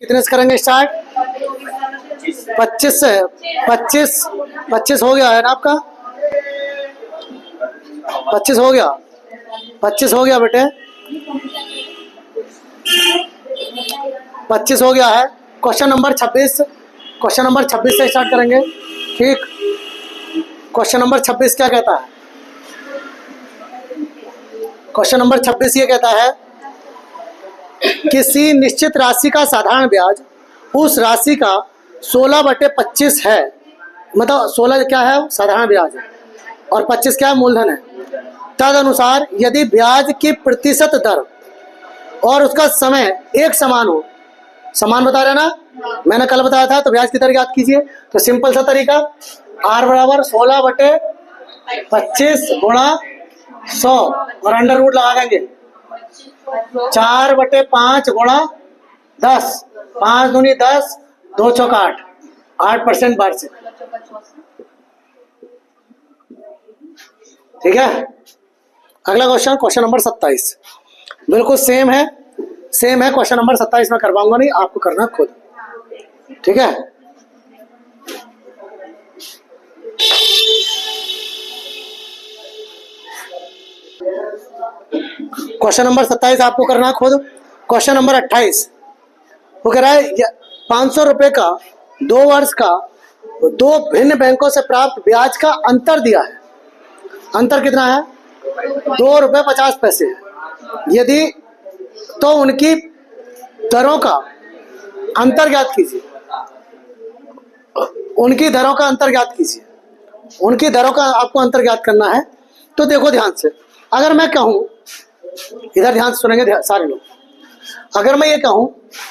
कितने से करेंगे स्टार्ट? 25 से। 25 हो गया है ना आपका? 25 हो गया, 25 हो गया बेटे, 25 हो गया है। क्वेश्चन नंबर 26, क्वेश्चन नंबर 26 से स्टार्ट करेंगे। ठीक, क्वेश्चन नंबर 26 क्या कहता है? क्वेश्चन नंबर 26 ये कहता है किसी निश्चित राशि का साधारण ब्याज उस राशि का 16/25 है। मतलब 16 क्या है? साधारण ब्याज है, और 25 क्या है? मूलधन है। तद अनुसार यदि ब्याज की प्रतिशत दर और उसका समय एक समान हो, समान बता रहे ना, मैंने कल बताया था, तो ब्याज की दर याद कीजिए। तो सिंपल सा तरीका, आर बराबर 16/25 गुणा 100 और अंडर रूट लगा देंगे 4/5 गुणा 10, 5 दूनी 10, 2 चौका 8, 8% वार्षिक। ठीक है। अगला क्वेश्चन, क्वेश्चन नंबर 27, बिल्कुल सेम है, सेम है। क्वेश्चन नंबर 27 में करवाऊंगा नहीं, आपको करना खुद। ठीक है। क्वेश्चन नंबर 27 आपको करना खुद। क्वेश्चन नंबर 28 वो कह रहा है 500 रुपए का 2 वर्ष का 2 भिन्न बैंकों से प्राप्त ब्याज का अंतर दिया है। अंतर कितना है? 2 रुपये 50 पैसे। यदि तो उनकी दरों का अंतर ज्ञात कीजिए। उनकी दरों का अंतर ज्ञात कीजिए। उनकी दरों का आपको अंतर ज्ञात करना है। तो देखो ध्यान से, अगर मैं कहूं, इधर ध्यान से सुनेंगे सारे लोग, अगर मैं ये कहूं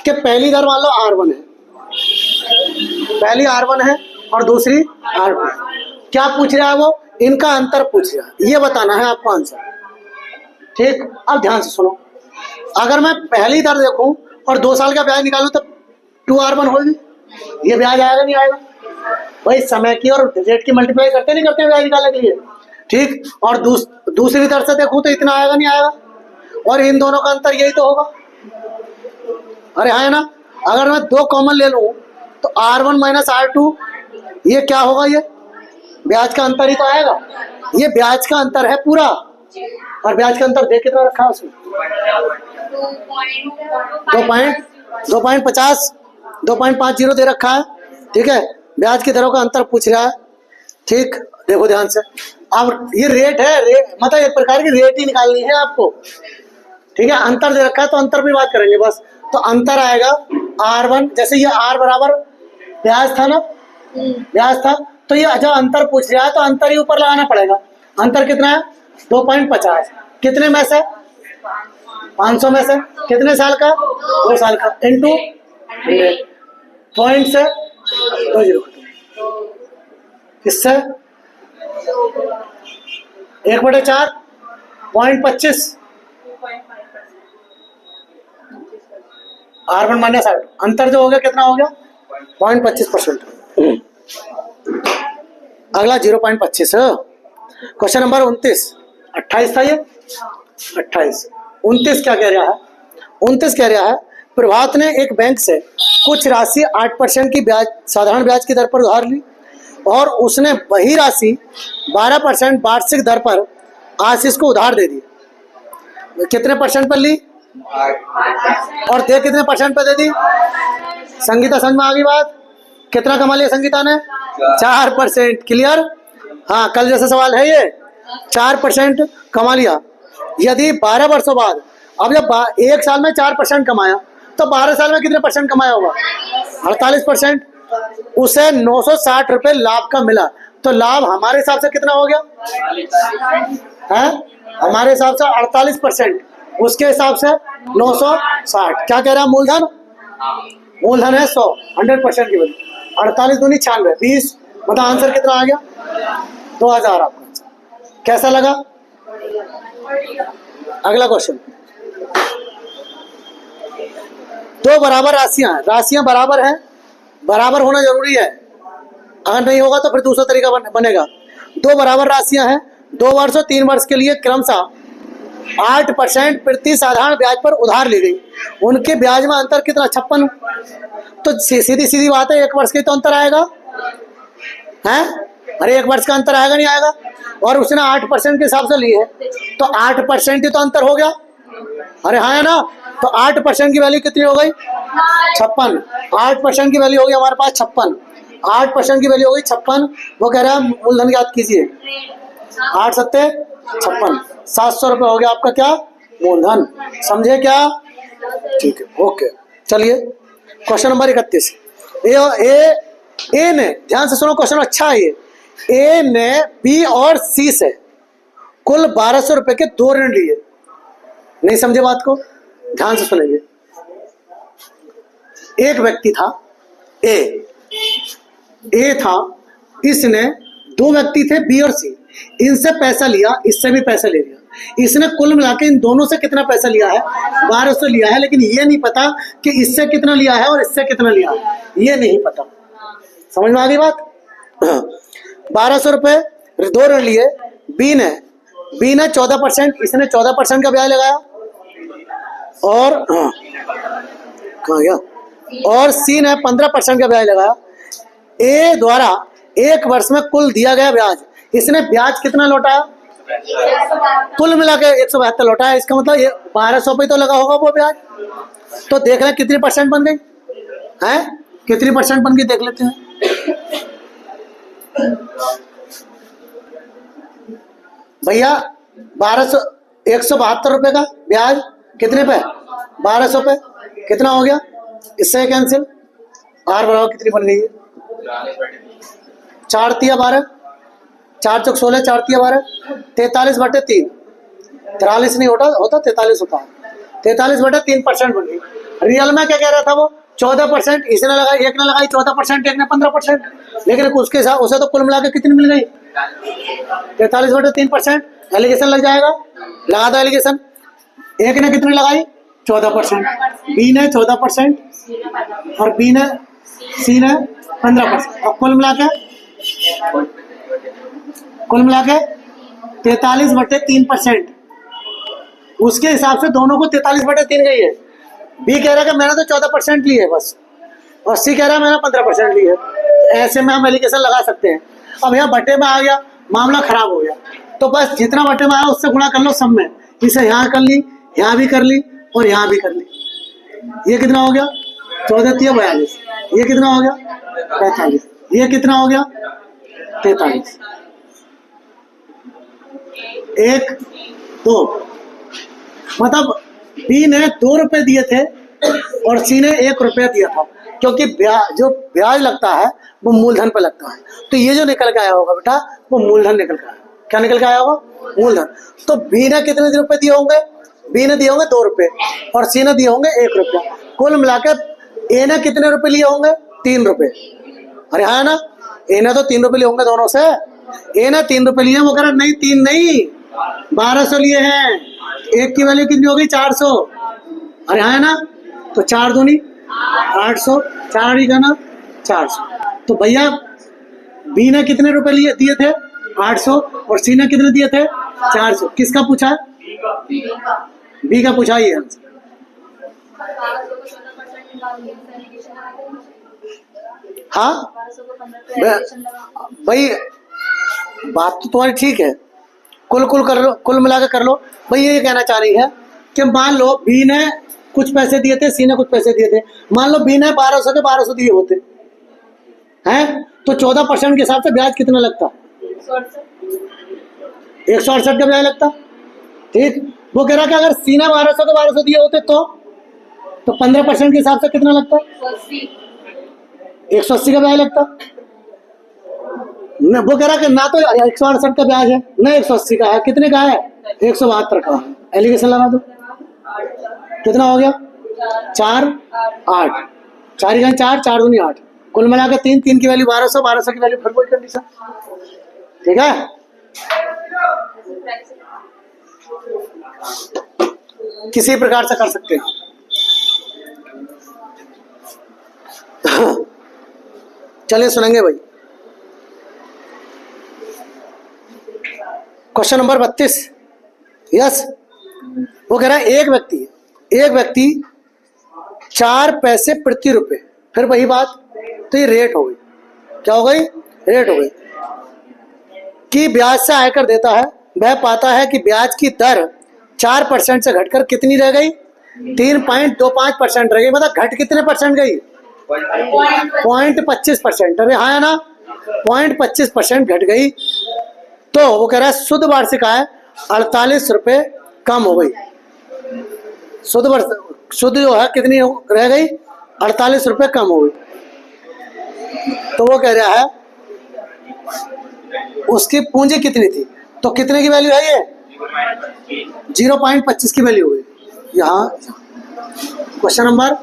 कि पहली दर मान लो R1 है, पहली R1 है और दूसरी R2, क्या पूछ रहा है वो? इनका अंतर पूछ रहा है, ये बताना है आपको आंसर। ठीक, अब ध्यान से सुनो, अगर मैं पहली दर देखूं और 2 साल का ब्याज निकालूं तो 2R1 होगी, ये ब्याज आएगा नहीं आएगा? भाई समय की और रेट की मल्टीप्लाई करते नहीं करते ब्याज निकालने के लिए। ठीक, और दूसरी दर से देखूं तो इतना आएगा नहीं आएगा? और इन दोनों का अंतर यही तो होगा। अरे हाँ है ना। अगर मैं 2 कॉमन ले लूं तो R1 माइनस R2, ये क्या होगा? ये ब्याज का अंतर ही तो आएगा। ये ब्याज का अंतर है पूरा, और ब्याज का अंतर देख कितना रखा है उसमें? 2.50 दे रखा है। ठीक है, ब्याज की दरों का अंतर पूछ रहा है। ठीक, देखो ध्यान से, अब ये रेट है, रेट मतलब एक प्रकार की रेट ही निकालनी है आपको। ठीक है, अंतर दे रखा है तो अंतर भी बात करेंगे बस। तो अंतर आएगा R1, जैसे ये R बराबर ब्याज था ना, ब्याज था, तो ये जब अंतर पूछ रहा है तो अंतर ही ऊपर लगाना पड़ेगा। अंतर कितना है? 2.50। कितने में से? 500 में से। कितने साल का? 2 साल का, इंटू पॉइंट से 20, किससे? 1/4, 0.25, R1 माइनस R2, अंतर जो हो गया कितना हो गया? 0.25%। अगला 0.25। क्वेश्चन नंबर 29, 28 था ये, 28। 29 क्या कह रहा है? 29 कह रहा है प्रभात ने एक बैंक से कुछ राशि 8% की ब्याज, साधारण ब्याज की दर पर उधार ली, और उसने वही राशि 12% वार्षिक दर पर आशीष को उधार दे दी। कितने परसेंट पर ली और दे कितने परसेंट पर दे दी? संगीता समझ में आ गई बात? कितना कमा लिया संगीता ने? 4%। क्लियर? हाँ, कल जैसा सवाल है ये, 4% कमा लिया। यदि 12 वर्षों बाद, अब जब 1 साल में 4% कमाया तो 12 साल में कितने परसेंट कमाया होगा? 48%। उसे 960 रुपये लाभ का मिला, तो लाभ हमारे हिसाब से कितना हो गया है? हमारे हिसाब से 48%, उसके हिसाब से 960। क्या कह रहा है? मूलधन, मूलधन है 100, 100% की वैल्यू। 48 दूनी 96, 20, मतलब आंसर कितना आ गया? 2000 आपका। कैसा लगा? अगला क्वेश्चन, 2 बराबर राशियां, राशियां बराबर हैं, बराबर होना जरूरी है, अगर नहीं होगा तो फिर दूसरा तरीका बनेगा। 2 बराबर राशियां हैं, 2 वर्ष और 3 वर्ष के लिए क्रमशः 8% प्रति साधारण ब्याज पर उधार ली गई, उनके ब्याज में अंतर कितना? 56। तो सीधी सीधी बात है, 1 वर्ष के तो अंतर आएगा है। अरे 1 वर्ष का अंतर आएगा नहीं आएगा? और उसने 8% के हिसाब से ली है, तो 8% ही तो अंतर हो गया। अरे हाँ है ना? तो 8% की वैल्यू कितनी हो गई? 56। 8% की वैल्यू हो गई हमारे पास 56। 8% की वैल्यू हो गई 56। वो कह रहा है मूलधन ज्ञात कीजिए। 8 सत्ते 56, 700 रुपये हो गया आपका क्या? मूलधन। समझे क्या? ठीक है, ओके। चलिए क्वेश्चन नंबर 31। ए ने, ध्यान से सुनो, क्वेश्चन अच्छा है ये। ए ने बी और सी से कुल 1200 रुपए के 2 ऋण लिए। नहीं समझे बात को? ध्यान से सुनेंगे। एक व्यक्ति था ए था, इसने 2 व्यक्ति थे बी और सी, इनसे पैसा लिया, इससे भी पैसा ले लिया। इसने कुल मिला के इन दोनों से कितना पैसा लिया है? 1200 लिया है, लेकिन ये नहीं पता कि इससे कितना लिया है और इससे कितना लिया है, ये नहीं पता। समझ में आ गई बात? 1200 रुपए 2 ऋण लिए। बी ने 14%, इसने 14% का ब्याज लगाया, और कहाँ गया? और सी ने 15% का ब्याज लगाया। ए द्वारा 1 वर्ष में कुल दिया गया ब्याज, इसने ब्याज कितना लौटाया? कुल मिला के 172 लौटाया। इसका मतलब ये 1200 पे तो लगा होगा वो ब्याज। तो देख रहे कितनी परसेंट बन गई है? कितनी परसेंट बन गई देख लेते हैं। भैया 172 रुपए का ब्याज कितने पे? 1200 पे। कितना हो गया? इससे कैंसिल। आर बराबर कितनी बन गई है? 4 तिया 12, 4 चौक 16, 4 तिया 12, 43/3। 43 नहीं होता 43 होता है। 43/3% बन गई। रियल में क्या कह रहा था वो? 14%। इसने लगाई, एक ने लगाई 14%, एक ने 15%, लेकिन उसके साथ उसे तो कुल मिला के कितनी मिल गई? 43/3%। एलिगेशन लग जाएगा, लगा दो एलिगेशन। एक ने कितनी लगाई? 14%, बी ने 14% और सी ने 15%, और कुल मिला के 43/3%। उसके हिसाब से दोनों को 43/3 गई है। बी कह रहा है कि मैंने तो 14% ली है बस, और सी कह रहा है मैंने 15% ली है। ऐसे में हम एलिगेशन लगा सकते हैं। अब यहाँ बटे में आ गया, मामला खराब हो गया, तो बस जितना बटे में आया उससे गुणा कर लो सब में। इसे यहाँ कर ली, यहाँ भी कर ली, और यहाँ भी कर ली। ये कितना हो गया? 14 तिया 42। ये कितना हो गया? 45। ये कितना हो गया? 43। 1 2, मतलब बी ने 2 रुपए दिए थे और सी ने 1 रुपया दिया था, क्योंकि जो ब्याज लगता है वो मूलधन पे लगता है। तो ये जो निकल के आया होगा बेटा, वो मूलधन निकल के आया। क्या निकल के आया होगा? मूलधन। तो बी ने कितने रुपए दिए होंगे? बी ने दिए होंगे 2 रुपए, और सी ने दिए होंगे 1 रुपया। कुल मिलाकर ए ने कितने रुपए लिए होंगे? 3 रुपए। अरे हाँ ना, ए ने तो 3 रुपए लिए होंगे दोनों से। ए ने 3 रुपए लिए, वो कह रहा नहीं 3 नहीं 1200 लिए हैं। एक की वैल्यू कितनी होगी? 400। अरे हाँ ना, तो 4 दूनी 800, 4 ही का 400। तो भैया बी ने कितने रुपए लिए दिए थे? 800, और सी ने कितने दिए थे? 400। किसका पूछा? बी का पूछा ही है। हाँ भाई, बात तो तुम्हारी ठीक है, कुल कर लो, कुल मिला के कर लो। भाई ये कहना चाह रही है कि मान लो बी ने कुछ पैसे दिए थे, सी ने कुछ पैसे दिए थे। मान लो बी ने 1200 के 1200 दिए होते हैं, तो 14% के हिसाब से ब्याज कितना लगता? 168 का ब्याज लगता। ठीक, वो कह रहा कि अगर सी ने 1200 के 1200 दिए होते तो 15% के हिसाब से कितना लगता? 180 का ब्याज लगता। वो कह रहा कि ना तो 168 का ब्याज है ना 180 का है। कितने का है? 172 का। एलिगेशन लगा दो। कितना हो गया? 4 8, 4 ही 4, 4 दूनी 8, कुल मिला के 3, 3 की वैल्यू 1200, 1200 की वैल्यू फिर वही कंडीशन। ठीक है, किसी प्रकार से कर सकते हैं। चलिए सुनेंगे भाई। Question number 32। यस, वो कह रहा है एक व्यक्ति 4 पैसे प्रति रुपए, फिर वही बात, तो ये रेट हो गई, क्या हो गई, रेट हो गई, कि ब्याज से आयकर देता है, वह पाता है कि ब्याज की दर 4% से घटकर कितनी रह गई, 3.25% रह गई। मतलब घट कितने परसेंट गई, 0.25%। अरे हाँ है ना, 0.25% घट गई। तो वो कह रहा है शुद्ध वार्षिक आय 48 रुपये कम हो गई। शुद्ध जो है कितनी रह गई, 48 रुपये कम हो गई। तो वो कह रहा है उसकी पूंजी कितनी थी, तो कितने की वैल्यू है ये, 0.25 की वैल्यू हुई। यहाँ क्वेश्चन नंबर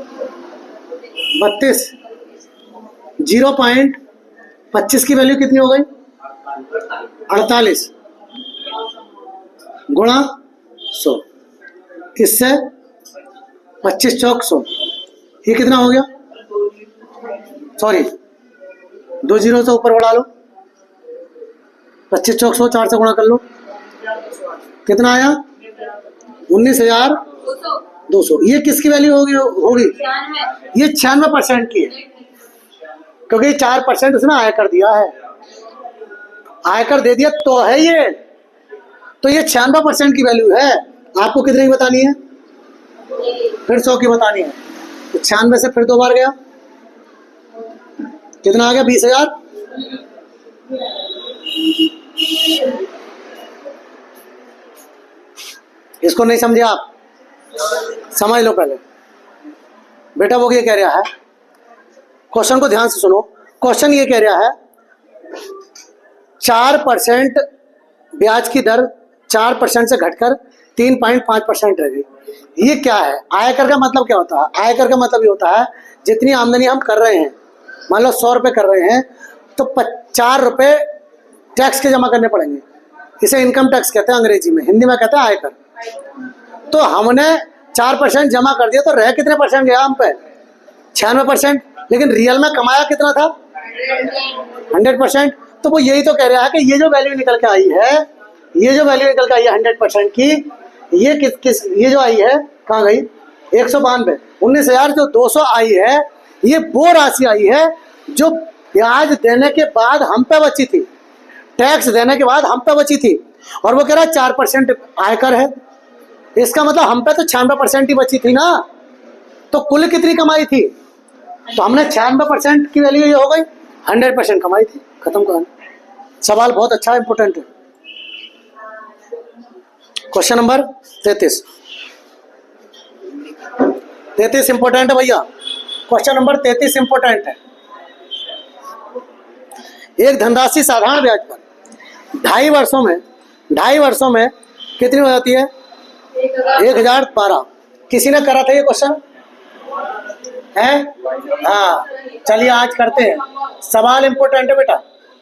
32, 0.25 की वैल्यू कितनी हो गई, 48 गुणा 100, इससे 25 चौक 100, ये कितना हो गया, सॉरी 2 जीरो से ऊपर बढ़ा लो, 25 चौक 100, 4 से गुणा कर लो, कितना आया, 19,200। ये किसकी वैल्यू होगी, ये 96% की है, क्योंकि 4% उसने आयकर दिया है, आयकर दे दिया तो है ये, तो ये 96% की वैल्यू है। आपको कितने की बतानी है, फिर 100 की बतानी है, तो 96 से फिर 2 बार गया, कितना आ गया, 20,000। इसको नहीं समझे आप, समझ लो पहले बेटा। वो ये कह रहा है, क्वेश्चन को ध्यान से सुनो, क्वेश्चन ये कह रहा है 4% ब्याज की दर 4% से घटकर 3.5% रह गई। ये क्या है, आयकर का मतलब क्या होता है, आयकर का मतलब ये होता है जितनी आमदनी हम कर रहे हैं, मान लो 100 रुपये कर रहे हैं, तो 4 रुपये टैक्स के जमा करने पड़ेंगे, इसे इनकम टैक्स कहते हैं अंग्रेजी में, हिंदी में कहते हैं आयकर। तो हमने 4% जमा कर दिया, तो रह कितने परसेंट गया हम पे, 96%, लेकिन रियल में कमाया कितना था, 100%। तो वो यही तो कह रहा है कि ये जो वैल्यू निकल के आई है, ये जो वैल्यू निकल के आई है 100% की, ये किस ये जो आई है कहाँ गई, 192, 19,200 आई है। ये वो राशि आई है जो ब्याज देने के बाद हम पे बची थी, टैक्स देने के बाद हम पे बची थी, और वो कह रहा है 4% आयकर है, इसका मतलब हम पे तो 96% ही बची थी ना, तो कुल कितनी कमाई थी, तो हमने 96% की वैल्यू ये हो गई, 100% कमाई थी, खत्म कहानी। सवाल बहुत अच्छा इंपोर्टेंट है। क्वेश्चन नंबर 33 इंपोर्टेंट है भैया, क्वेश्चन नंबर 33 इंपोर्टेंट है। एक धनराशि साधारण ब्याज पर 2.5 वर्षों में कितनी हो जाती है, 1012। किसी ने करा था ये क्वेश्चन है, हाँ चलिए आज करते हैं, सवाल इंपोर्टेंट है बेटा।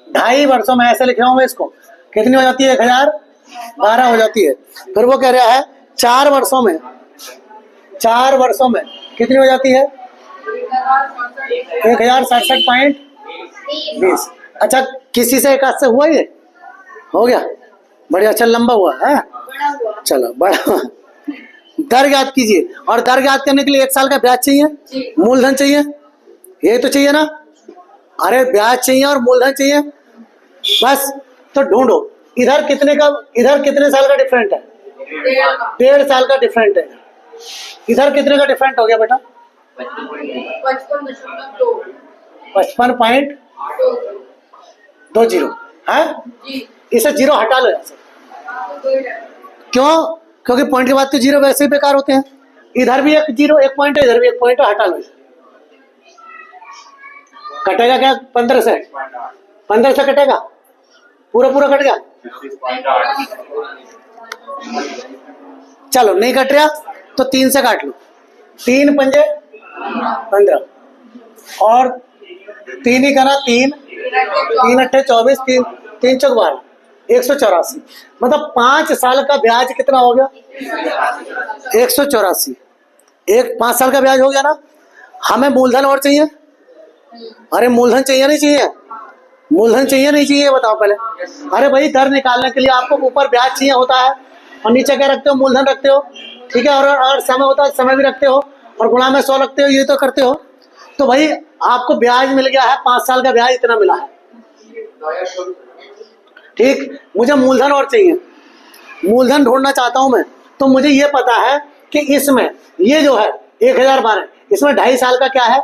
2.5 वर्षों में, ऐसे लिख रहा हूं मैं इसको, कितनी हो जाती है, 1012 हो जाती है। फिर वो कह रहा है 4 वर्षों में कितनी हो जाती है, 1067.20। अच्छा किसी से एक हाथ से हुआ, ये हो गया, बढ़िया, अच्छा लंबा हुआ है, चलो बड़ा। दर ज्ञात कीजिए, और दर ज्ञात करने के लिए 1 साल का ब्याज चाहिए, मूलधन चाहिए, यही तो चाहिए ना, अरे ब्याज चाहिए और मूलधन चाहिए बस। तो ढूंढो इधर कितने साल का डिफरेंट है, 1.5 साल का डिफरेंट है। इधर कितने का डिफरेंट हो गया बेटा, 55.20 है, इसे 0 हटा लो यहाँ से। क्यों, क्योंकि पॉइंट के बाद तो 0 वैसे ही बेकार होते हैं। इधर भी एक 0 एक पॉइंट है, इधर भी 1 पॉइंट है, हटा लो इसे। कटेगा क्या, 15 से कटेगा, पूरा कट गया। चलो नहीं कट रहा तो 3 से काट लो, 3 पंजे 15, और 3 ही करा, 3 अट्ठे 24, 3 चौक 12, 184। मतलब 5 साल का ब्याज कितना हो गया, 184। 5 साल का ब्याज हो गया ना। हमें मूलधन और चाहिए, अरे मूलधन चाहिए नहीं चाहिए, मूलधन चाहिए नहीं चाहिए बताओ पहले। अरे भाई दर निकालने के लिए आपको ऊपर ब्याज चाहिए होता है और नीचे क्या रखते हो, मूलधन रखते हो। ठीक है। और समय होता है समय भी रखते हो और गुणा में 100 रखते हो, ये तो करते हो। तो भाई आपको ब्याज मिल गया है, 5 साल का ब्याज इतना मिला है, ठीक। मुझे मूलधन और चाहिए, मूलधन ढूंढना चाहता हूं मैं। तो मुझे ये पता है कि इसमें ये जो है 1012, इसमें 2.5 साल का क्या है,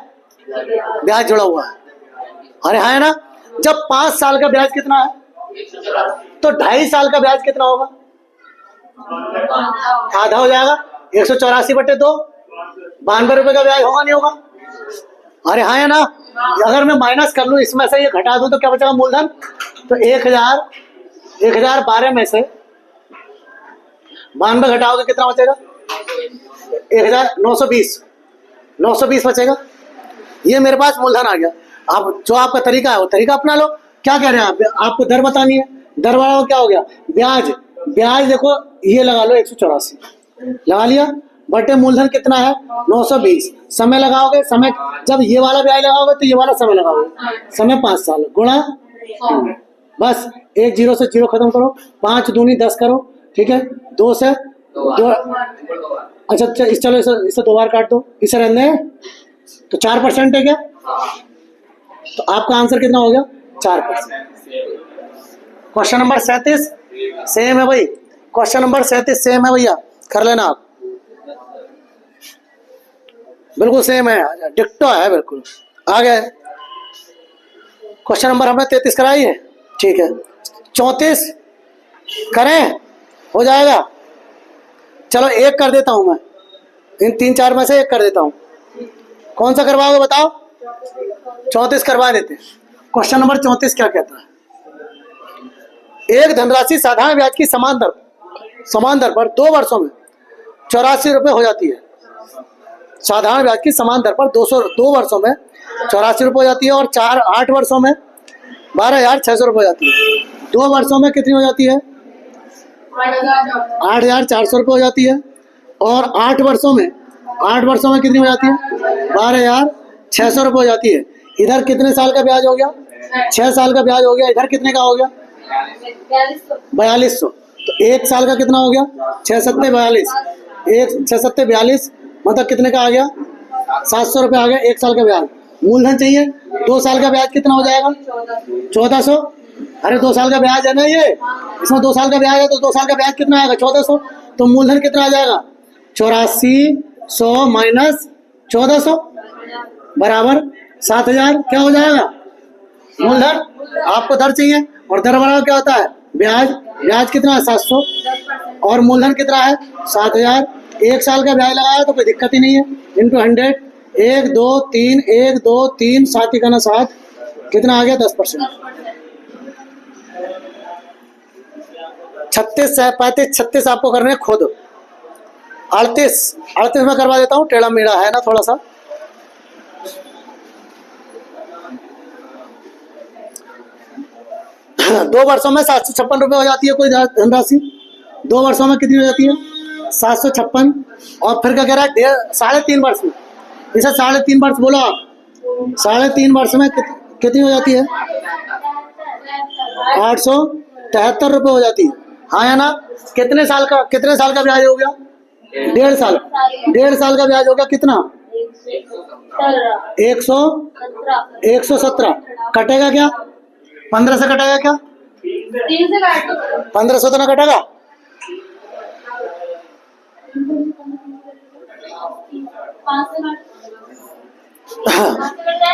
ब्याज जुड़ा हुआ है। अरे है ना। जब 5 साल का ब्याज कितना है, तो 2.5 साल का ब्याज कितना होगा, आधा हो जाएगा। 184/2, 92 रुपए का ब्याज होगा नहीं होगा। अरे हाँ है ना। अगर मैं माइनस कर लूं, इसमें से ये घटा दूं तो क्या बचेगा मूलधन, तो 1012 में से 92 घटाओगे कितना बचेगा, 920 बचेगा। ये मेरे पास मूलधन आ गया। अब जो आपका तरीका है वो तरीका अपना लो। क्या कह रहे हैं आप, आपको दर बतानी है, दर वाला क्या हो गया, ब्याज। ब्याज देखो ये लगा लो 184 लगा लिया, बटे मूलधन कितना है 920। समय लगाओगे, समय जब ये वाला ब्याज लगाओगे तो ये वाला समय लगाओगे, समय 5 साल गुणा, बस 1 0 से 0 खत्म करो, 5 दूनी 10 करो, ठीक है। 2 से 2, अच्छा चलो इसे 2 बार काट दो, इसे रहने तो 4% है क्या, तो आपका आंसर कितना हो गया 4%। क्वेश्चन नंबर 37 सेम है भाई, क्वेश्चन नंबर 37 सेम है भैया, कर लेना आप, बिल्कुल सेम है, डिक्टो है बिल्कुल। आ गए क्वेश्चन नंबर हमने 33 कराई है, ठीक है। 34 करें, हो जाएगा। चलो एक कर देता हूं मैं, इन 3-4 में से एक कर देता हूं। कौन सा करवाओगे बताओ, 34 करवा देते। क्वेश्चन नंबर 34 क्या कहता है, एक धनराशि साधारण ब्याज की समान दर पर 2 वर्षों में 84 रुपये हो जाती है। साधारण ब्याज की समान दर पर 2 वर्षों में 84 रुपये हो जाती है, और 8 वर्षों में 12,600 रुपये हो जाती है। 2 वर्षों में कितनी हो जाती है, 8,400 रुपये हो जाती है, और 8 वर्षों में कितनी हो जाती है, 12,600 रुपये हो जाती है। इधर कितने साल का ब्याज हो गया, 6 साल का ब्याज हो गया। इधर कितने का हो गया, 4200। तो 1 साल का कितना हो गया, 6 7 42, 6 7 42 मतलब कितने का आ गया, 700 रुपये आ गया 1 साल का ब्याज। मूलधन चाहिए, 2 साल का ब्याज कितना हो जाएगा, 1400। अरे 2 साल का ब्याज है ना ये, इसमें 2 साल का ब्याज है, तो 2 साल का ब्याज कितना आएगा 1400। तो मूलधन कितना आ जाएगा, 8400 माइनस 1400 बराबर 7000। क्या हो जाएगा मूलधन, आपको दर चाहिए, और दर बराबर क्या होता है ब्याज। ब्याज कितना है 700, और मूलधन कितना है 7000। 1 साल का ब्याज लगाया तो कोई दिक्कत ही नहीं है, इंटू 100, 1 2 3 1 2 3 7 ही करना 7, कितना आ गया 10%। 36 35 36 आपको करने हैं खुद। 38 में करवा देता हूँ, टेढ़ा मेढ़ा है ना थोड़ा सा। दो वर्षों में 756 रुपये हो जाती है कोई धनराशि, 2 वर्षों में कितनी हो जाती है 756, और फिर क्या कह रहा है 3.5 वर्ष में, इसे 3.5 वर्ष बोलो आप, 3.5 वर्ष में कितनी हो जाती है 873 रुपये हो जाती है, हाँ या ना। कितने साल का ब्याज हो गया, 1.5 साल, 1.5 साल का ब्याज हो गया कितना 117। कटेगा क्या, 15 से कटेगा क्या, 1500 तो ना कटेगा,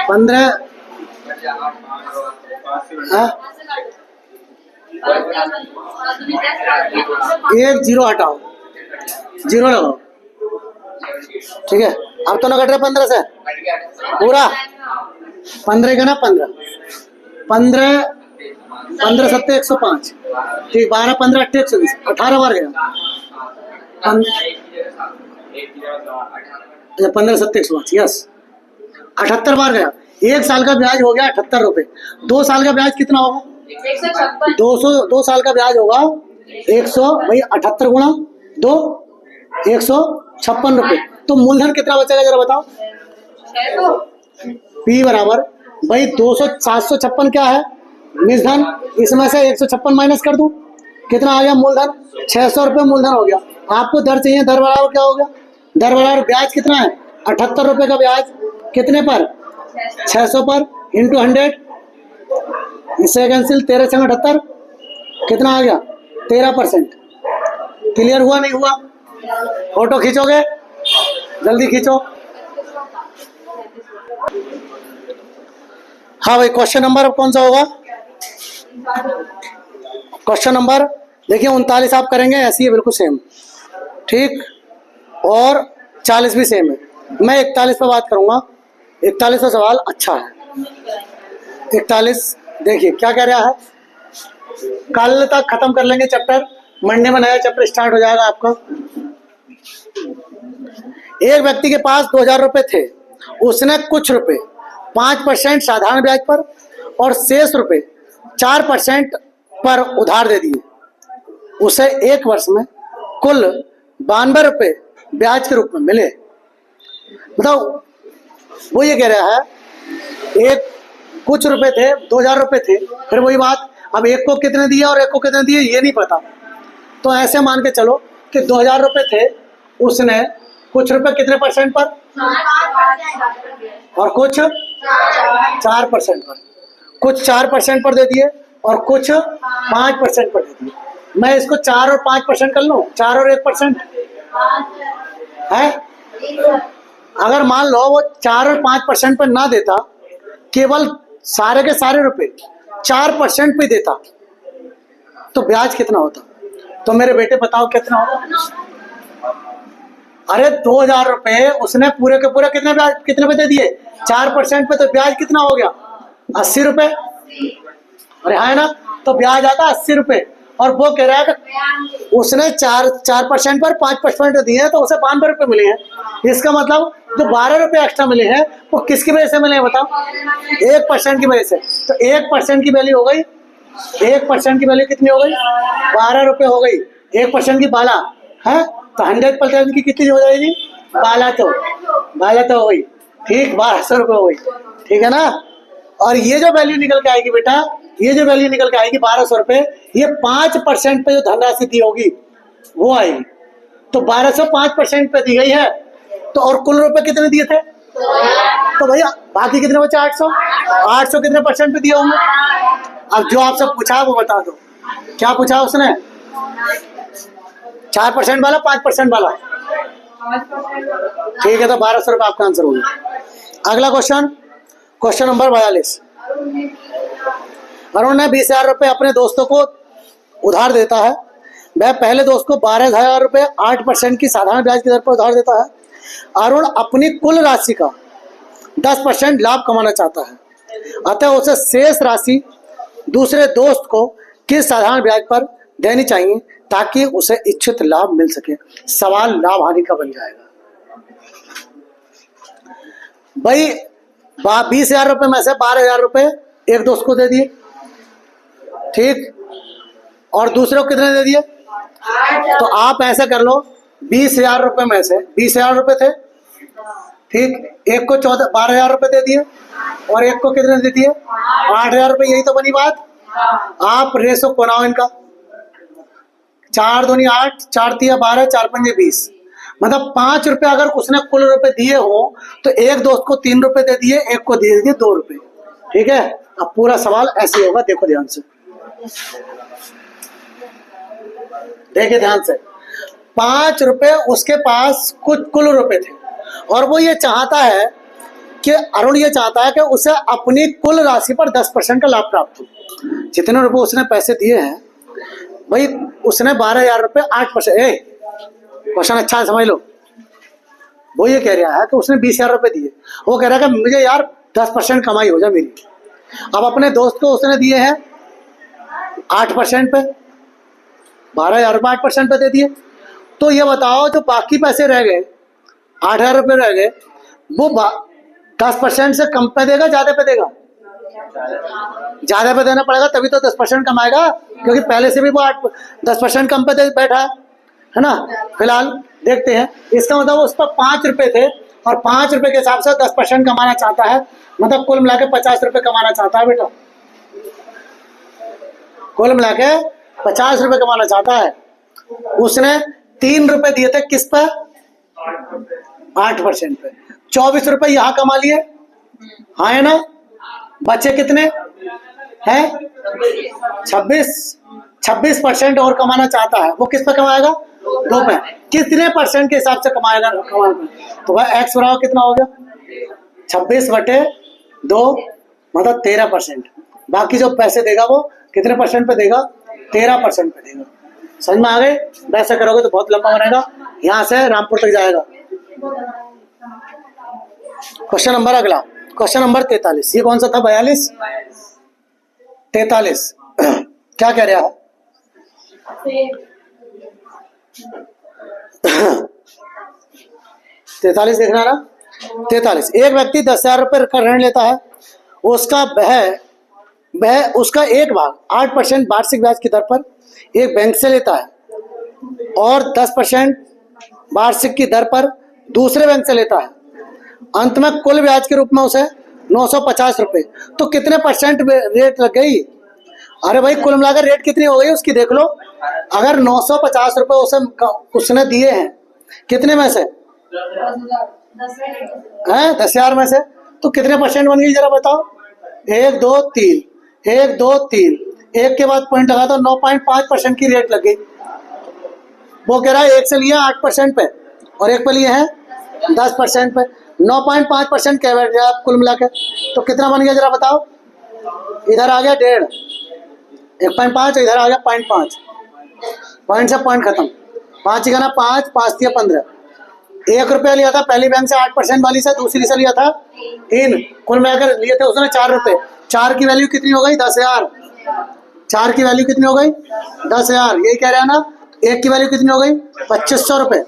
15 1 0 हटाओ, 0 लगाओ, ठीक है। अब तो ना कट रहा 15 से पूरा, 15 का ना 15 7 105, ठीक। 12 15 8 120, 18 बार गया, 15 7 105, यस 78 बार गया। 1 साल का ब्याज हो गया 78 रुपये। 2 साल का ब्याज कितना होगा 2 साल का ब्याज होगा 100 भाई 78 गुणा 2, 156 रुपये। तो मूलधन कितना बचेगा जरा बताओ, P बराबर भाई 756 क्या है निधन, इसमें से 156 माइनस कर दूं, कितना आ गया मूलधन 600 रुपये मूलधन हो गया। आपको दर चाहिए, दर बराबर क्या हो गया, दर बराबर ब्याज कितना है 78 रुपए का ब्याज, कितने पर 600 पर, इंटू 100, इससे कैंसिल, 13 से 78 कितना आ गया 13%। क्लियर हुआ नहीं हुआ? फोटो खींचोगे, जल्दी खींचो। हाँ भाई, क्वेश्चन नंबर अब कौन सा होगा? क्वेश्चन नंबर देखिए 39 आप करेंगे, ऐसी है बिल्कुल सेम, ठीक, और 40 भी सेम है। मैं 41 पर बात करूंगा। 41 का सवाल अच्छा है। 41 देखिए क्या कह रहा है, कल तक खत्म कर लेंगे चैप्टर, मंडे में नया चैप्टर स्टार्ट हो जाएगा आपका। एक व्यक्ति के पास 2000 रुपए थे, उसने कुछ रुपए 5% साधारण ब्याज पर और शेष रुपए 4% पर उधार दे दिए। उसे एक वर्ष में कुल 92 रुपए ब्याज के रूप में मिले। बताओ, वो ये कह रहा है एक कुछ रुपए थे, 2000 रुपए थे, फिर वही बात, अब एक को कितने दिए और एक को कितने दिए ये नहीं पता, तो ऐसे मान के चलो कि 2000 रुपए थे, उसने कुछ रुपए कितने परसेंट पर और कुछ 4% पर, कुछ 4% पर दे दिए और कुछ 5% पर दे दिए। मैं इसको 4 और 5% कर लूं, 4 और 1% है। अगर मान लो वो 4 और 5% पर ना देता, केवल सारे के सारे रुपए 4% पे देता, तो ब्याज कितना होता? तो मेरे बेटे बताओ कितना होगा? अरे 2000 रुपए उसने पूरे के पूरे कितने ब्याज, कितने पे दे दिए 4% पे, तो ब्याज कितना हो गया 80 रुपए। अरे है ना, तो ब्याज आता 80 रुपए, और वो कह रहा है कि उसने 4% पर 5% दिए हैं, तो उसे 92 रुपए मिले हैं। इसका मतलब जो 12 रुपए एक्स्ट्रा मिले हैं वो किसकी वजह से मिले हैं बताओ? 1% की वजह से। तो 1% की वैल्यू हो गई, 1% की वैल्यू कितनी हो गई 12 रुपए हो गई। 1% की बाला है, तो 100% की कितनी हो जाएगी? बाला तो हो गई, ठीक, 1200 रुपए हो गई, ठीक है ना। और ये जो वैल्यू निकल के आएगी बेटा, ये जो वैल्यू निकल के आएगी 1200 रुपए, ये 5% पे जो धनराशि दी होगी वो आएगी। तो 1200 5% पे दी गई है, तो और कुल रुपए कितने दिए थे? तो भैया बाकी कितने बचे? 800 कितने परसेंट पे दिए होंगे? अब जो आपसे पूछा वो बता दो, क्या पूछा उसने? 4% वाला 5% वाला, ठीक है, तो 1200 रुपये आपका आंसर होगा। अगला क्वेश्चन, क्वेश्चन नंबर 42। अरुण ने 20,000 रुपये अपने दोस्तों को उधार देता है। वह पहले दोस्त को 12,000 रुपये 8% की साधारण ब्याज की दर पर उधार देता है। अरुण अपनी कुल राशि का 10% लाभ कमाना चाहता है, अतः उसे शेष राशि दूसरे दोस्त को किस साधारण ब्याज पर देनी चाहिए ताकि उसे इच्छित लाभ मिल सके? सवाल लाभ हानि का बन जाएगा। भाई 20,000 रुपये में से 12,000 रुपये एक दोस्त को दे दिए, ठीक, और दूसरे को कितने दे दिए? तो आप ऐसा कर लो, 20,000 रुपये में से 20,000 रुपये थे, ठीक, एक को 12,000 रुपये दे दिए और एक को कितने दे दिए? 8,000 रुपये। यही तो बनी बात। आप रेशो को बनाओ इनका, 4 दूनी 8, 4 तिया 12, 4 पंजे 20, मतलब 5 रुपये अगर उसने कुल रुपए दिए हो तो एक दोस्त को 3 रुपए दे दिए, एक को दे दिए 2 रुपए, ठीक है। अब पूरा सवाल ऐसे होगा, देखो ध्यान से, देखिए ध्यान से। 5 रुपए उसके पास कुछ कुल रुपए थे और वो ये चाहता है कि अरुण ये चाहता है कि उसे अपनी कुल राशि पर 10% का लाभ प्राप्त हो। जितने रुपए उसने पैसे दिए हैं भाई, उसने 12,000 रुपये 8%, क्वेश्चन अच्छा है समझ लो। वो ये कह रहा है कि उसने 20,000 रुपये दिए, वो कह रहा है कि मुझे यार 10% कमाई हो जाए मेरी। अब अपने दोस्त को उसने दिए हैं 8% पे, 12,000 रुपये 8% पे दे दिए, तो ये बताओ जो बाकी पैसे रह गए 8,000 रुपये रह गए, वो 10% से कम पे देगा ज्यादा पे देगा? ज्यादा पे देना पड़ेगा, तभी तो 10% कमाएगा, क्योंकि पहले से भी वो 10% कम पे बैठा है ना। फिलहाल देखते हैं, इसका मतलब उस पर 5 रुपए थे और 5 रुपए के हिसाब से 10% कमाना चाहता है, मतलब कुल मिला के 50 रुपए कमाना चाहता है बेटा, कुल मिला के 50 रुपए कमाना चाहता है। उसने 3 रुपए दिए थे किस पे? 8% पे। 24 रुपए यहाँ कमा लिए, हाँ है ना? बचे कितने हैं? 26% और कमाना चाहता है, वो किस पे कमाएगा? 2 पे। कितने परसेंट के हिसाब से कमाएगा? तो वह एक्स बराबर कितना हो गया? 26/2 मतलब 13%। बाकी जो पैसे देगा वो कितने परसेंट पे देगा? 13% पे देगा। समझ में आ गए? वैसे करोगे तो बहुत लंबा बनेगा, यहाँ से रामपुर तक जाएगा। क्वेश्चन नंबर अगला, क्वेश्चन नंबर 43। ये कौन सा था? 42, 43 क्या कह रहा है? 43 देखना ना। 43, एक व्यक्ति 10,000 रुपये का ऋण लेता है, उसका वह उसका एक भाग 8% वार्षिक ब्याज की दर पर एक बैंक से लेता है और 10% वार्षिक की दर पर दूसरे बैंक से लेता है। अंत में कुल ब्याज के रूप में उसे 950 रुपये, तो कितने परसेंट रेट लग गई? अरे भाई कुल मिलाकर रेट कितनी हो गई उसकी देख लो। अगर 950 रुपये उसने दिए हैं, कितने में से हैं? 10,000 में से, तो कितने परसेंट बन गई जरा बताओ? 1 2 3, 1 2 3, एक के बाद पॉइंट लगा दो, 9.5% की रेट लग गई। वो कह रहा है एक से लिया 8% पे और एक पे लिए हैं 10% पे, 9.5% क्या बैठ गया आप कुल मिला के? तो कितना बन गया जरा बताओ? इधर आ गया 1.5, 1.5, इधर आ गया 0.5, पॉइंट से पॉइंट खत्म। 5 का ना 5, 5 दिया 15। 1 रुपया लिया था पहली बैंक से 8% वाली से, दूसरी से लिया था 3, कुल मिलाकर लिए थे उसने 4 रुपये। 4 की वैल्यू कितनी हो गई? 10,000। 4 की वैल्यू कितनी हो गई? 10,000। यही कह रहे हैं ना। 1 की वैल्यू कितनी हो गई? 2500 रुपये।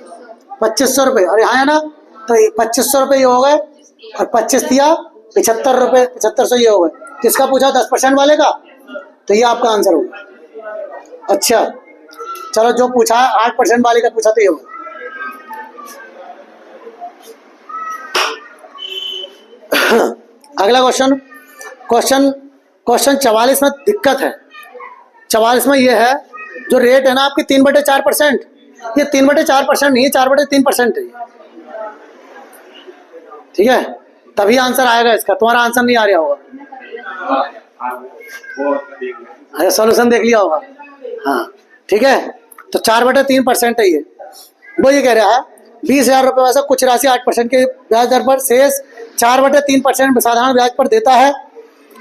2500 रुपये, अरे हाँ है ना? तो 2500 रुपये ये हो गए और 25 दिया 75 रुपये, 7500 ये हो गए। किसका पूछा? 10% वाले का। तो ये आपका आंसर होगा। अच्छा चलो, जो पूछा 8% वाले का पूछा तो ये होगा। अगला क्वेश्चन 44 में दिक्कत है। 44 में ये है, जो रेट है ना आपकी 3/4%, ये 3/4% नहीं है, 4/3% है। ठीक है, तभी आंसर आएगा इसका। तुम्हारा आंसर नहीं आ रहा होगा, अरे सॉल्यूशन देख लिया होगा। हाँ ठीक है, तो 4/3% है ये। वो ये कह रहा है 20,000 रुपये में से कुछ राशि 8% के ब्याज दर पर शेष 4/3% साधारण ब्याज पर देता है।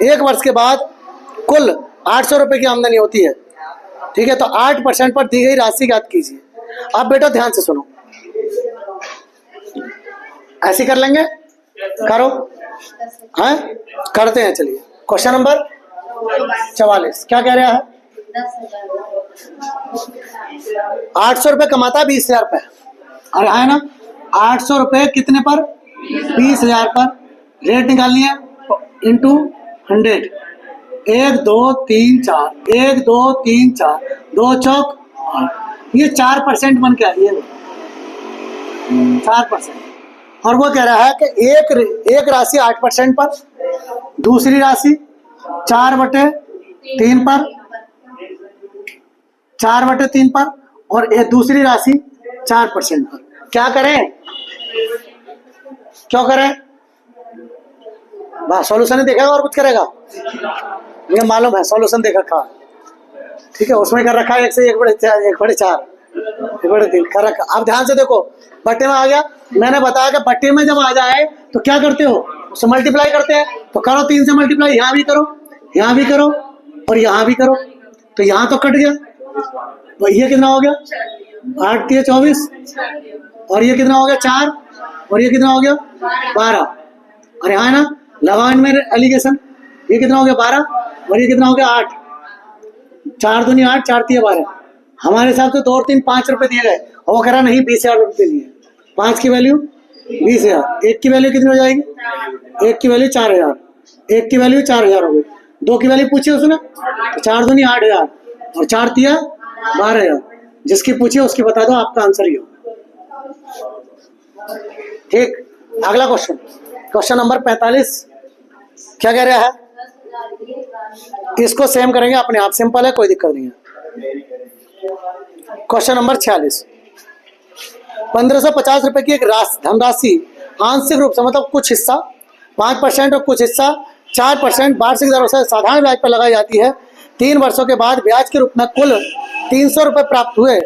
1 वर्ष के बाद कुल 800 रुपये की आमदनी होती है। ठीक है, तो 8% पर दी गई राशि ज्ञात कीजिए। अब बेटा ध्यान से सुनो, ऐसे कर लेंगे, करो, हैं करते हैं। चलिए क्वेश्चन नंबर 44 क्या कह रहा है? 800 रुपये कमाता है 20,000 रुपये, अरे है ना? 800 रुपये कितने पर? 20,000 पर। रेट निकालनी है इंटू 100। 1 2 3 4, 1 2 3 4, 2 चौक 8। ये 4% बन के आई है, 4%। और वो कह रहा है कि एक राशि 8% पर, दूसरी राशि 4/3 पर, 4/3 पर, और एक दूसरी राशि 4% पर। क्या करें? क्यों करें? बस सॉल्यूशन ही देखेगा और कुछ करेगा? मुझे मालूम है सॉल्यूशन देख रखा है। ठीक है, उसमें कर रखा है 1 से 1/4, 1/3 कर रखा। अब ध्यान से देखो, बट्टे में आ गया। मैंने बताया कि बट्टे में जब आ जाए तो क्या करते हो? उससे मल्टीप्लाई करते हैं। तो करो 3 से मल्टीप्लाई, यहाँ भी करो, यहाँ भी करो और यहाँ भी करो। तो यहाँ तो कट गया, तो ये कितना हो गया? 8 3 24, और ये कितना हो गया? 4, और ये कितना हो गया? 12। अरे हाँ ना, लगाओ इनमें एलिगेशन। ये कितना हो गया? 12, और ये कितना हो गया? 8। 4 दूनी 8, 4 3 12। हमारे हिसाब से 2 और 3 5 रुपए दिए गए, और वो कह रहा नहीं 20,000 रुपये दिए। 5 की वैल्यू 20,000, 1 की वैल्यू कितनी हो जाएगी? 1 की वैल्यू 4,000, 1 की वैल्यू 4,000 हो गई। 2 की वैल्यू पूछी उसने, तो 4 दूनी 8,000 और 4 3 12,000। जिसकी पूछी उसकी बता दो, आपका आंसर ये होगा। ठीक, अगला क्वेश्चन नंबर 45 क्या कह रहा है? इसको सेम करेंगे अपने आप, सिंपल है, कोई दिक्कत नहीं है। क्वेश्चन नंबर 46 1550 रुपए की एक धनराशि आंशिक रूप से मतलब कुछ हिस्सा 5% और कुछ हिस्सा 4% वार्षिक दरों से साधारण ब्याज पर लगाई जाती है। 3 वर्षों के बाद ब्याज के रूप में कुल 300 रुपये प्राप्त हुए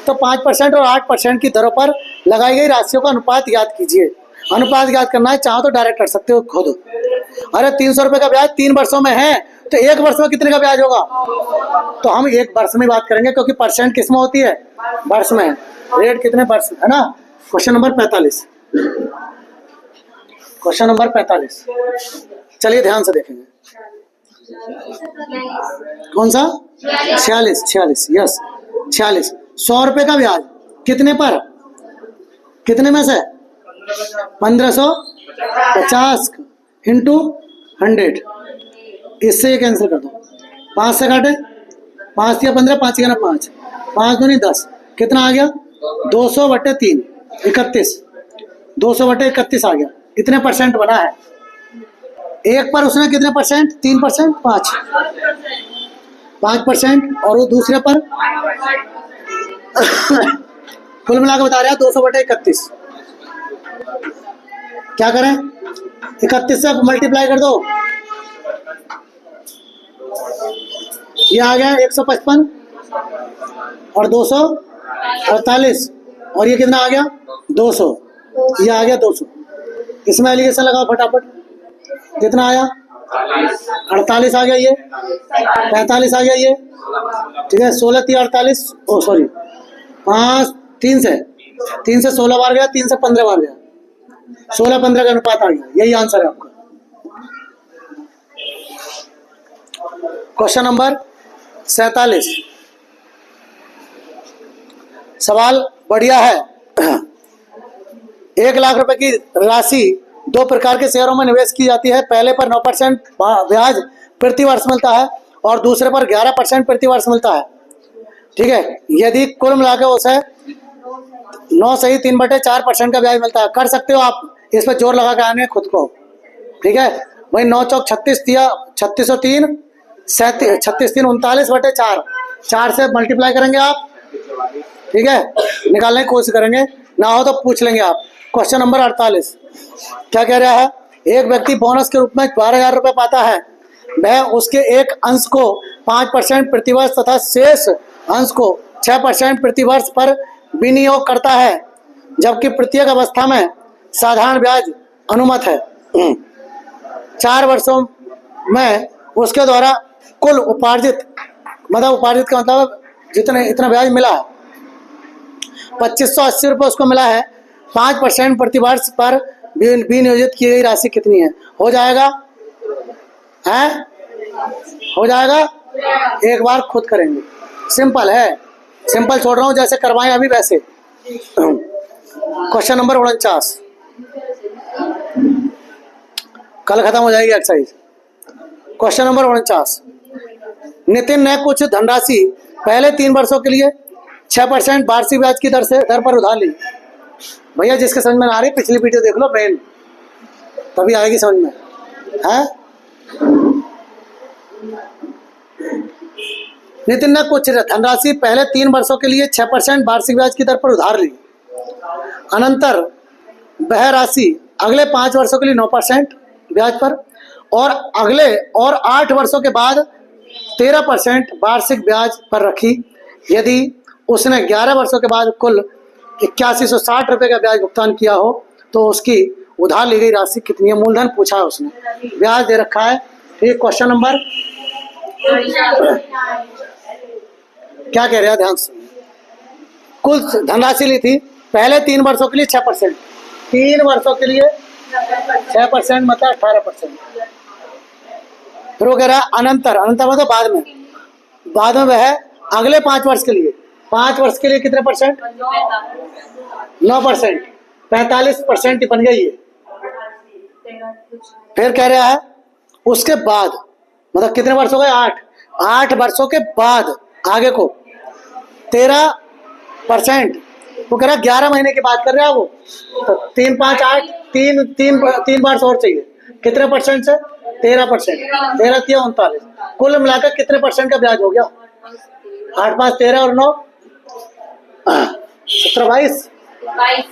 तो 5% और 8% की दरों पर लगाई गई राशियों का अनुपात ज्ञात कीजिए। अनुपात ज्ञात करना है, चाहो तो डायरेक्ट कर सकते हो खुद। अरे 300 रुपये का ब्याज 3 वर्षों में है तो 1 वर्ष में कितने का ब्याज होगा? तो हम 1 वर्ष में बात करेंगे क्योंकि परसेंट किस में होती है? वर्ष में। रेट कितने वर्ष है ना। Question number 45। क्वेश्चन नंबर 45 चलिए ध्यान से देखेंगे। कौन सा? 46 यस 46। 100 रुपए का ब्याज कितने पर? कितने में से? 1550 इंटू 100। इससे ये कैंसिल कर दो, 5 से काटे, 5 या 15, 5 या 5, 5 दूनी 10, कितना आ गया? 200/3 31, 200/31 आ गया। इतने परसेंट बना है। एक पर उसने कितने परसेंट? 3%, 5% और वो दूसरे पर कुल मिलाकर बता रहा है 200/31। क्या करें? 31 से मल्टीप्लाई कर दो, ये आ गया 155 और 248 और ये कितना आ गया? 200। ये आ गया 200। इसमें एलिगेशन लगाओ फटाफट। कितना आया? 48 आ गया, ये 45 आ गया, ये ठीक है। 16 3 48, ओ सॉरी 5 3 से 16 बार गया, 3 से 15 बार गया, 16-15 का अनुपात आ गया। यही आंसर है आपका। क्वेश्चन नंबर 47 सवाल बढ़िया है। 1 लाख रुपए की राशि 2 प्रकार के शेयरों में निवेश की जाती है। पहले पर 9% ब्याज प्रति वर्ष मिलता है और दूसरे पर 11% प्रति वर्ष मिलता है। ठीक है। यदि कुल मिलाकर उसे 9 सही 3/4% का ब्याज मिलता है। कर सकते हो आप, इस पर जोर लगा के आने खुद को। ठीक है भाई। 9 चौक 36 दिया, 3603 36 3 39/4, 4 से मल्टीप्लाई करेंगे आप। ठीक है, निकालने की कोशिश करेंगे, ना हो तो पूछ लेंगे आप। क्वेश्चन नंबर 48 क्या कह रहा है? एक व्यक्ति बोनस के रूप में 12,000 रुपये पाता है। वह उसके एक अंश को 5% प्रतिवर्ष तथा शेष अंश को 6% प्रतिवर्ष पर विनियोग करता है, जबकि प्रत्येक अवस्था में साधारण ब्याज अनुमत है। 4 वर्षों में उसके द्वारा कुल उपार्जित का मतलब इतना ब्याज मिला है 2580 रुपये उसको मिला है। 5% प्रतिवर्ष पर विनियोजित की गई राशि कितनी है? हो जाएगा? हो जाएगा? एक बार खुद करेंगे, सिंपल है। सिंपल छोड़ रहा हूं, जैसे करवाएं अभी वैसे। क्वेश्चन नंबर 49 कल खत्म हो जाएगी एक्सरसाइज। क्वेश्चन नंबर 49 नितिन ने कुछ धनराशि पहले 3 वर्षों के लिए 6% वार्षिक ब्याज की दर पर उधार ली। भैया जिसके समझ में ना आ रही पिछली वीडियो देख लो मेन, तभी आएगी समझ में। है नितिन ने कुछ धनराशि पहले 3 वर्षों के लिए 6% वार्षिक ब्याज की दर पर उधार ली। अनंतर वह राशि अगले 5 वर्षों के लिए 9% ब्याज पर और अगले 8 वर्षों के बाद 13% वार्षिक ब्याज पर रखी। यदि उसने 11 वर्षों के बाद कुल 8160 रुपये का ब्याज भुगतान किया हो तो उसकी उधार ली गई राशि कितनी है? मूलधन पूछा है उसने, ब्याज दे रखा है। ठीक, क्वेश्चन नंबर क्या कह रहे हैं ध्यान से। कुल धनराशि ली थी पहले 3 वर्षों के लिए 6%, 3 वर्षों के लिए 6% मतलब 18%। फिर वो कह रहा है अनंतर मतलब बाद में वह अगले 5 वर्ष के लिए 5 वर्ष के लिए कितने परसेंट? 9%, 45% बन गई है। फिर कह रहा है उसके बाद मतलब कितने वर्ष हो गए? 8 वर्षों के बाद आगे को 13%। वो कह रहा है 11 महीने की बात कर रहा है वो, तो 3 5 8 3 वर्ष और चाहिए। कितने परसेंट से? 13%, 13 3 39। कुल मिलाकर कितने परसेंट का ब्याज हो गया? 8 5 13 और 9 17 22 22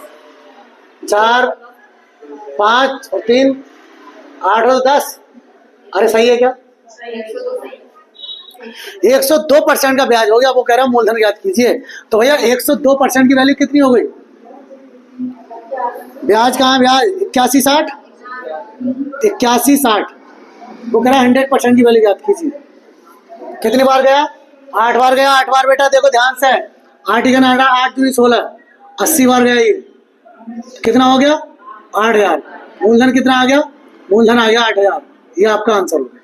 4 5 और 3 8 और 10। अरे सही है क्या? 102% का ब्याज हो गया। वो कह रहा है मूलधन ज्ञात कीजिए। तो भैया 102% की वैल्यू कितनी हो गई? ब्याज कहाँ है? ब्याज 81 60 81 60। वो कह रहा है 100% की वैल्यू ज्ञात कीजिए। कितनी बार गया? 8 बार गया। 8 बार बेटा देखो ध्यान से, 8 ही गना 8 दूनी 16, 80 बार गया। ये कितना हो गया? 8000। मूलधन कितना आ गया? मूलधन आ गया 8000। ये आपका आंसर हो गया।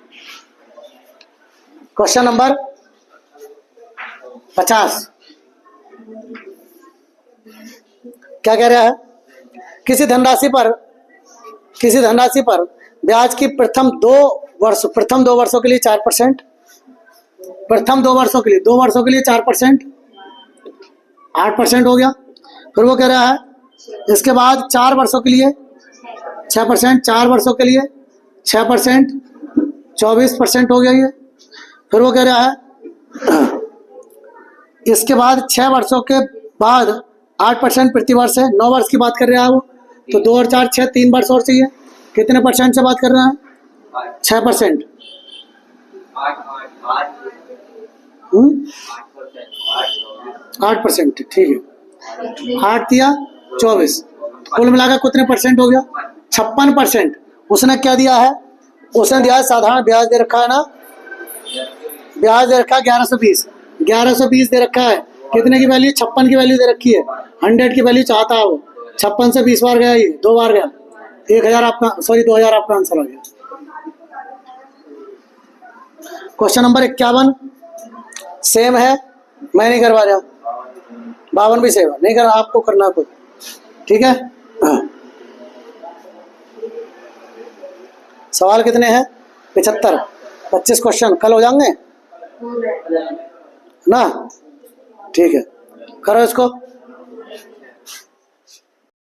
क्वेश्चन नंबर 50 क्या कह रहा है? किसी धनराशि पर ब्याज की प्रथम दो वर्षों के लिए 4%, प्रथम 2 वर्षों के लिए 4%, 8% हो गया। फिर वो कह रहा है इसके बाद 4 वर्षों के लिए 6%, 4 वर्षों के लिए 6%, 24% हो गया ये। फिर वो कह रहा है इसके बाद 6 वर्षों के बाद 8% प्रति वर्ष है। 9 वर्ष की बात कर रहा है वो, तो 2 और 4 6, 3 वर्ष और चाहिए। कितने परसेंट से बात कर रहा है? 6%। 8%, ठीक है। 8 दिया 24, कुल मिलाकर कितने परसेंट हो गया? 56%। उसने क्या दिया है? उसने दिया है साधारण ब्याज दे रखा है ना, ब्याज दे रखा है 1120 दे रखा है। कितने की वैल्यू? 56 की वैल्यू दे रखी है। 100 की वैल्यू चाहता है वो। 56 से 20 बार गया, ये 2 बार गया। 1000 आपका, सॉरी 2000 आपका आंसर आ गया। क्वेश्चन नंबर 51 सेम है, मैं नहीं करवा रहा। 52 भी सेम है, नहीं करना, आपको करना कुछ, ठीक है। सवाल कितने हैं? 75। 25 क्वेश्चन कल हो जाएंगे ना, ठीक है। करो इसको।